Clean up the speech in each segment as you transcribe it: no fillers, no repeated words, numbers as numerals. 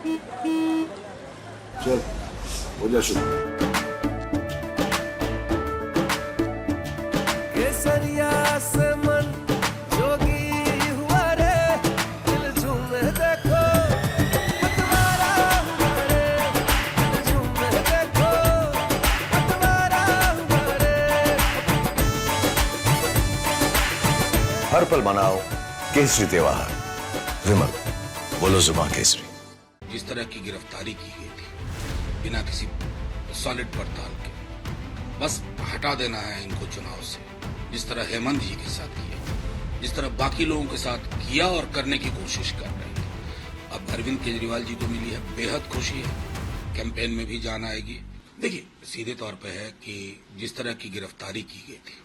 चल हो जा शुरू। केसरिया से मन जोगी हुआ रे, दिल झूमे देखो पतवारा हुआ रे, दिल झूमे देखो पतवारा हुआ रे। हर पल मनाओ केसरी त्योहार। विमल, बोलो जुबान केसरी। जिस तरह की गिरफ्तारी की गई थी बिना किसी सॉलिड पड़ताल के, बस हटा देना है इनको चुनाव से। जिस तरह हेमंत जी के साथ किया, जिस तरह बाकी लोगों के साथ किया और करने की कोशिश कर रहे थे। अब अरविंद केजरीवाल जी को मिली है बेहद खुशी है, कैंपेन में भी जान आएगी। देखिए सीधे तौर पे है कि जिस तरह की गिरफ्तारी की गई थी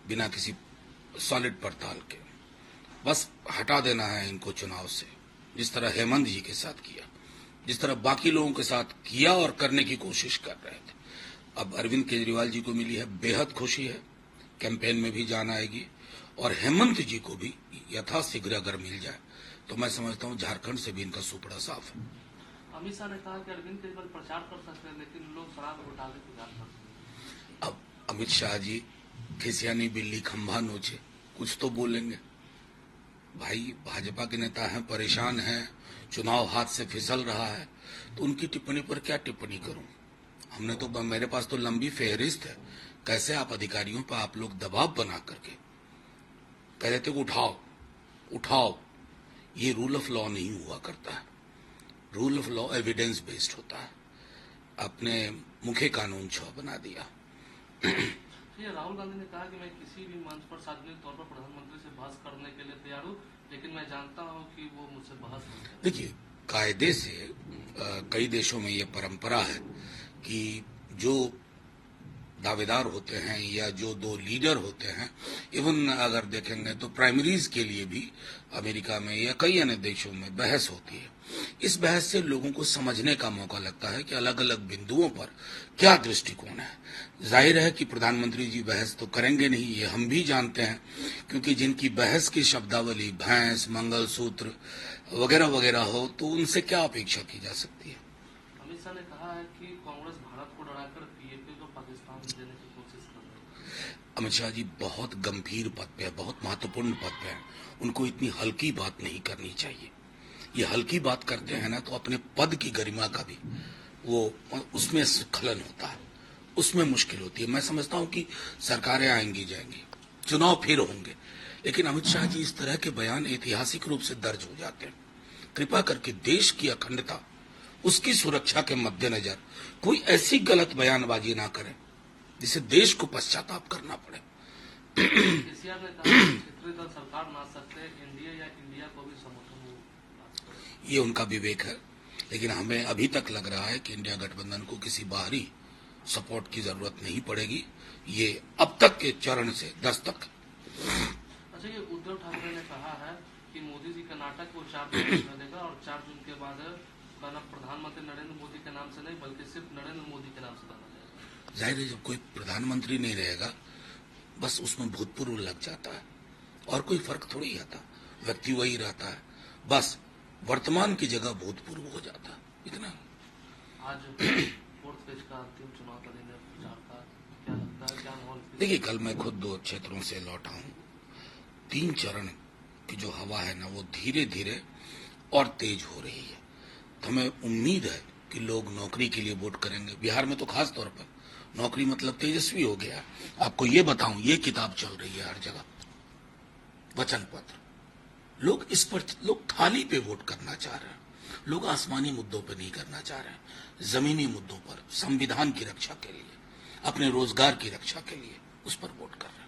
बिना किसी सॉलिड पड़ताल के, बस हटा देना है इनको चुनाव से। जिस तरह हेमंत जी के साथ किया, जिस तरह बाकी लोगों के साथ किया और करने की कोशिश कर रहे थे। अब अरविंद केजरीवाल जी को मिली है बेहद खुशी है, कैंपेन में भी जान आएगी। और हेमंत जी को भी यथाशीघ्र अगर मिल जाए तो मैं समझता हूं झारखंड से भी इनका सुपड़ा साफ है। अमित शाह ने कहा कि अरविंद केजरीवाल प्रचार कर सकते हैं लेकिन लोग शराब घोटाले को जान कर सकते हैं। अब अमित शाह जी खिसियानी बिल्ली खंभा नोचे, कुछ तो बोलेंगे। भाई भाजपा के नेता हैं, परेशान हैं, चुनाव हाथ से फिसल रहा है, तो उनकी टिप्पणी पर क्या टिप्पणी करूं। हमने तो, मेरे पास तो लंबी फेहरिस्त है कैसे आप अधिकारियों पर आप लोग दबाव बना करके कह रहे थे कि उठाओ उठाओ। ये रूल ऑफ लॉ नहीं हुआ करता है। Rule of law evidence based होता है। अपने मुखे कानून 6 बना दिया। ये राहुल गांधी ने कहा कि मैं किसी भी मंच पर सार्वजनिक तौर पर प्रधानमंत्री से बहस करने के लिए तैयार हूं, लेकिन मैं जानता हूं कि वो मुझसे बहस नहीं करेंगे। देखिए कायदे से कई देशों में ये परंपरा है कि जो दावेदार होते हैं या जो 2 लीडर होते हैं, इवन अगर देखेंगे तो प्राइमरीज के लिए भी अमेरिका में या कई अन्य देशों में बहस होती है। इस बहस से लोगों को समझने का मौका लगता है कि अलग अलग बिंदुओं पर क्या दृष्टिकोण है। जाहिर है कि प्रधानमंत्री जी बहस तो करेंगे नहीं, ये हम भी जानते हैं, क्योंकि जिनकी बहस की शब्दावली भैंस, मंगलसूत्र वगैरह वगैरह हो तो उनसे क्या अपेक्षा की जा सकती है। अमित शाह ने कहा है कि कांग्रेस भारत को डराकर पीएपी को पाकिस्तान देने की कोशिश कर रही है। अमित शाह जी बहुत गंभीर पद पे है, बहुत महत्वपूर्ण पद पे है, उनको इतनी हल्की बात नहीं करनी चाहिए। ये हल्की बात करते हैं ना तो अपने पद की गरिमा का भी वो उसमें स्खलन होता है, उसमें मुश्किल होती है। मैं समझता हूं कि सरकारें आएंगी जाएंगी, चुनाव फिर होंगे, लेकिन अमित शाह जी इस तरह के बयान ऐतिहासिक रूप से दर्ज हो जाते हैं। कृपा करके देश की अखंडता, उसकी सुरक्षा के मद्देनजर कोई ऐसी गलत बयानबाजी ना करें जिसे देश को पश्चाताप करना पड़े। केसीआर ने कहा कि क्षेत्रीय दल सरकार ना सकते, एनडीए या इंडिया को भी समर्थन हो। ये उनका विवेक है, लेकिन हमें अभी तक लग रहा है कि इंडिया गठबंधन को किसी बाहरी सपोर्ट की जरूरत नहीं पड़ेगी। ये अब तक के चरण से दस्तक। अच्छा, ये उद्धव ठाकरे ने कहा है कि मोदी जी का नाटक वो 4 जून को देगा और 4 जून के बाद गाना प्रधानमंत्री नरेंद्र मोदी के नाम से नहीं बल्कि सिर्फ नरेंद्र मोदी के नाम से गाना जाएगा। जाहिर है जब कोई प्रधानमंत्री नहीं रहेगा बस उसमें भूतपूर्व लग जाता है और कोई फर्क थोड़ी आता, व्यक्ति वही रहता है, बस वर्तमान की जगह भूतपूर्व हो जाता है, इतना। आज 4th फेज का अंतिम चुनाव का दिन है, प्रचार का क्या लगता है, क्या माहौल? देखिए कल मैं खुद 2 क्षेत्रों से लौटा हूं। 3 चरण की जो हवा है ना वो धीरे धीरे और तेज हो रही है। तो हमें उम्मीद है कि लोग नौकरी के लिए वोट करेंगे। बिहार में तो खास तौर पर नौकरी मतलब तेजस्वी हो गया। आपको ये बताऊं, ये किताब चल रही है हर जगह, वचन पत्र। लोग इस पर, लोग थाली पे वोट करना चाह रहे हैं। लोग आसमानी मुद्दों पर नहीं करना चाह रहे हैं, जमीनी मुद्दों पर, संविधान की रक्षा के लिए, अपने रोजगार की रक्षा के लिए उस पर वोट कर रहे हैं।